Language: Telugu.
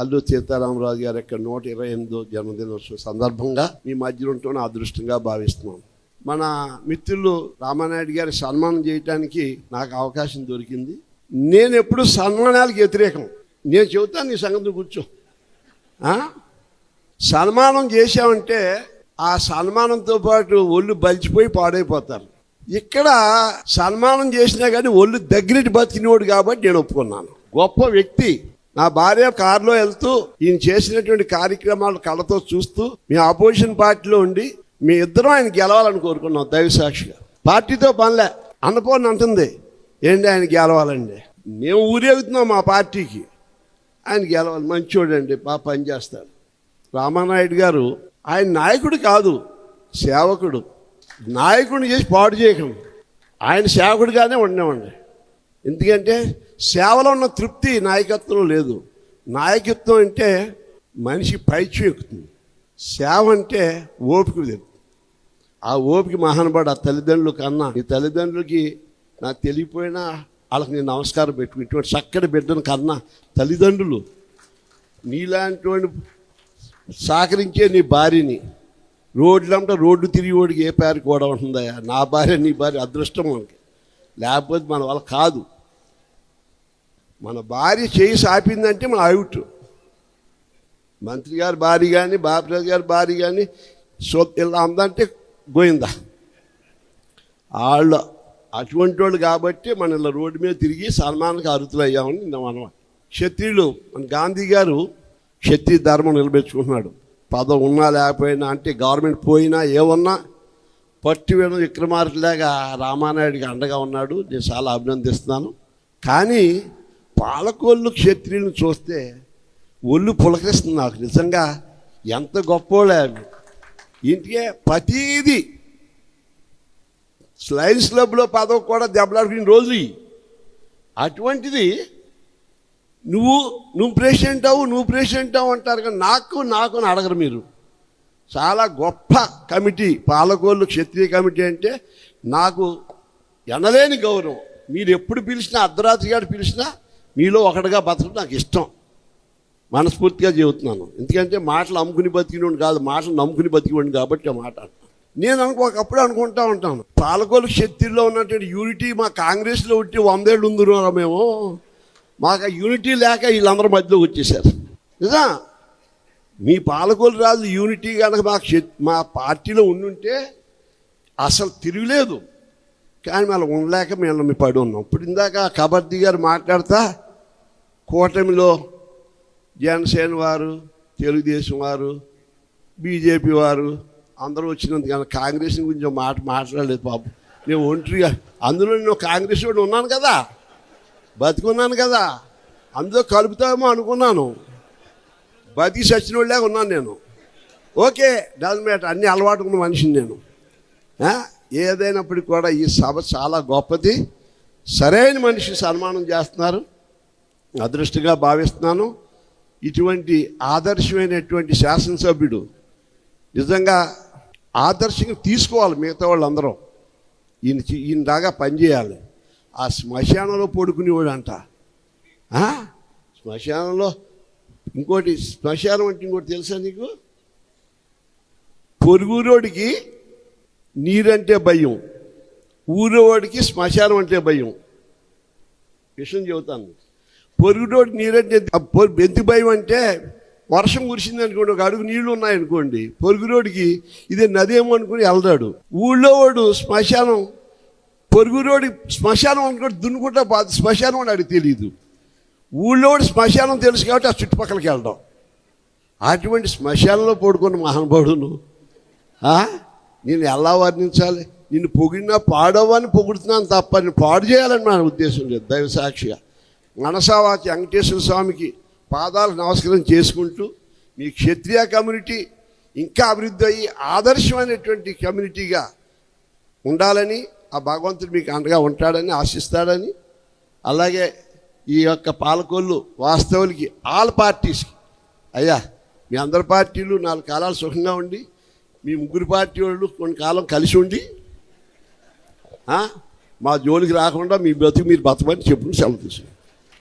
అల్లూరి సీతారామరాజు గారి యొక్క 128వ జన్మదినోత్సవం సందర్భంగా మీ మధ్యలో ఉంటున్న అదృష్టంగా భావిస్తున్నాను. మన మిత్రులు రామానాయుడు గారి సన్మానం చేయడానికి నాకు అవకాశం దొరికింది. నేను ఎప్పుడు సన్మానాలకు వ్యతిరేకం. నేను చెబుతాను, నీ సంగతి కూర్చో. సన్మానం చేశామంటే ఆ సన్మానంతో పాటు ఒళ్ళు బలిచిపోయి పాడైపోతారు. ఇక్కడ సన్మానం చేసినా కానీ ఒళ్ళు దగ్గరికి బతికినోడు కాబట్టి నేను ఒప్పుకున్నాను. గొప్ప వ్యక్తి. నా భార్య కారులో వెళ్తూ ఈయన చేసినటువంటి కార్యక్రమాలు కళ్ళతో చూస్తూ మీ అపోజిషన్ పార్టీలో ఉండి మీ ఇద్దరం ఆయన గెలవాలని కోరుకున్నాం. దైవసాక్షిగా పార్టీతో పనిలే. అన్నపూర్ణ అంటుంది, ఏంటి ఆయన గెలవాలండి, మేము ఊరేగుతున్నాం మా పార్టీకి, ఆయన గెలవాలి, మంచోడండి, బాగా పనిచేస్తాడు. రామానాయుడు గారు ఆయన నాయకుడు కాదు, సేవకుడు. నాయకుడిని చేసి పాడు చేయకండి, ఆయన సేవకుడిగానే ఉండేవండి. ఎందుకంటే సేవలో ఉన్న తృప్తి నాయకత్వంలో లేదు. నాయకత్వం అంటే మనిషి పైచి ఎక్కుతుంది, సేవ అంటే ఓపిక లేదు. ఆ ఓపిక మహానుభావుడు ఆ తల్లిదండ్రులు కన్నా, ఈ తల్లిదండ్రులకి నాకు తెలియపోయినా వాళ్ళకి నేను నమస్కారం పెట్టుకుని ఇటువంటి చక్కటి బిడ్డను కన్నా తల్లిదండ్రులు నీలాంటి సహకరించే నీ భార్యని రోడ్డు తిరిగి ఓడికి ఏ పేరు కూడా ఉంటుందా? నా భార్య నీ భార్య అదృష్టం మనకి, లేకపోతే మన వాళ్ళ కాదు. మన భార్య చేయి సాపిందంటే మన అవుట్. మంత్రి గారి భార్య కానీ బాబురాజు గారి భార్య కానీ ఇలా అందంటే గోయిందా. వాళ్ళు అటువంటి వాళ్ళు కాబట్టి మన ఇలా రోడ్డు మీద తిరిగి సన్మానానికి అర్హులు అయ్యామని మనం. క్షత్రియులు మన గాంధీ గారు క్షత్రియ ధర్మం నిలబెట్టుకుంటున్నాడు. పదం ఉన్నా లేకపోయినా, అంటే గవర్నమెంట్ పోయినా ఏమన్నా పట్టు వేయడం విక్రమార్కులాగా రామానాయుడికి అండగా ఉన్నాడు. నేను చాలా అభినందిస్తున్నాను. కానీ పాలకోళ్ళు క్షత్రియులను చూస్తే ఒళ్ళు పులకరిస్తుంది నాకు. నిజంగా ఎంత గొప్పోళ్ళే. ఇంటికే ప్రతీది లయన్స్ క్లబ్లో పదవి కూడా దెబ్బలాడుకునే రోజులు. అటువంటిది నువ్వు ప్రెసిడెంట్ అవు అంటారు. కానీ నాకు అని అడగరు మీరు. చాలా గొప్ప కమిటీ పాలకోళ్ళు క్షత్రియ కమిటీ అంటే నాకు ఎనలేని గౌరవం. మీరు ఎప్పుడు పిలిచినా, అర్ధరాత్రి గారు పిలిచినా మీలో ఒకటిగా బతకడం నాకు ఇష్టం. మనస్ఫూర్తిగా చెబుతున్నాను. ఎందుకంటే మాటలు అమ్ముకుని బతికినోడు కాదు, మాటలు నమ్ముకుని బతికినోడు కాబట్టి ఆ మాట. నేను ఒకప్పుడు అనుకుంటా ఉంటాను, పాలకోలు క్షత్రియుల్లో ఉన్నటువంటి యూనిటీ మా కాంగ్రెస్లో ఉంటే 100 ఏళ్ళు ఉందిరా మేము. మాకు ఆ యూనిటీ లేక వీళ్ళందరూ మధ్యలోకి వచ్చేసారు. నిజా, మీ పాలకోలు రాజు యూనిటీ కనుక మా పార్టీలో ఉండుంటే అసలు తిరుగులేదు. కానీ మళ్ళీ ఉండలేక మేము పడి ఉన్నాం. ఇప్పుడు ఇందాక కబర్దీ గారు మాట్లాడతా కూటమిలో జనసేన వారు, తెలుగుదేశం వారు, బీజేపీ వారు అందరూ వచ్చినందుకు, కానీ కాంగ్రెస్ గురించి మాట్లాడలేదు పాపం. నేను ఒంటరిగా, అందులో నేను కాంగ్రెస్ వాడు ఉన్నాను కదా, బతికున్నాను కదా, అందులో కలుపుతామో అనుకున్నాను. బతికి సచిన వాళ్ళే ఉన్నాను నేను. ఓకే, డజన్ మ్యాటర్, అన్ని అలవాటు ఉన్న మనిషిని నేను. ఏదైనప్పటికీ కూడా ఈ సభ చాలా గొప్పది. సరైన మనిషి సన్మానం చేస్తున్నారు, అదృష్టంగా భావిస్తున్నాను. ఇటువంటి ఆదర్శమైనటువంటి శాసనసభ్యుడు నిజంగా ఆదర్శంగా తీసుకోవాలి. మిగతా వాళ్ళందరూ ఈయన దాకా పనిచేయాలి. ఆ శ్మశానంలో పడుకునేవాడు అంట. శ్మశానంలో ఇంకోటి, శ్మశానం అంటే ఇంకోటి తెలుసా నీకు? పొరుగురోడికి నీరంటే భయం, ఊరోడికి శ్మశానం అంటే భయం. విషయం చెబుతాను. పొరుగురోడికి నీరంటే ఎందుకు భయం అంటే, వర్షం కురిసింది అనుకోండి, ఒక అడుగు నీళ్లు ఉన్నాయనుకోండి, పొరుగురోడికి ఇదే నదేమో అనుకుని వెళ్తాడు. ఊళ్ళో వాడు శ్మశానం, పొరుగురోడి శ్మశానం అనుకోండి దున్నుకుంటా బాధ, శ్మశానం అని అడిగి తెలియదు. ఊళ్ళో వాడు శ్మశానం తెలుసు కాబట్టి ఆ చుట్టుపక్కలకి వెళ్ళడం. అటువంటి శ్మశానంలో పడుకున్న మహానుభావుడును నేను ఎలా వర్ణించాలి? నిన్ను పొగిడినా పాడవని పొగుడుతున్నాను తప్ప నేను పాడు చేయాలని నా ఉద్దేశం లేదు. దైవసాక్షిగా మనసావాచి వెంకటేశ్వర స్వామికి పాదాలు నమస్కారం చేసుకుంటూ మీ క్షత్రియ కమ్యూనిటీ ఇంకా అభివృద్ధి అయ్యి ఆదర్శమైనటువంటి కమ్యూనిటీగా ఉండాలని, ఆ భగవంతుడు మీకు అండగా ఉంటాడని ఆశిస్తాడని, అలాగే ఈ యొక్క పాలకొల్లు వాస్తవులకి ఆల్ పార్టీస్కి, అయ్యా మీ అందరి పార్టీలు 4 కాలాలు సుఖంగా ఉండి, మీ 3 పార్టీ వాళ్ళు కొన్ని కాలం కలిసి ఉండి మా జోలికి రాకుండా మీ బతుకు మీరు బతకమని చెప్పుకుని సెలవు తీసుకుని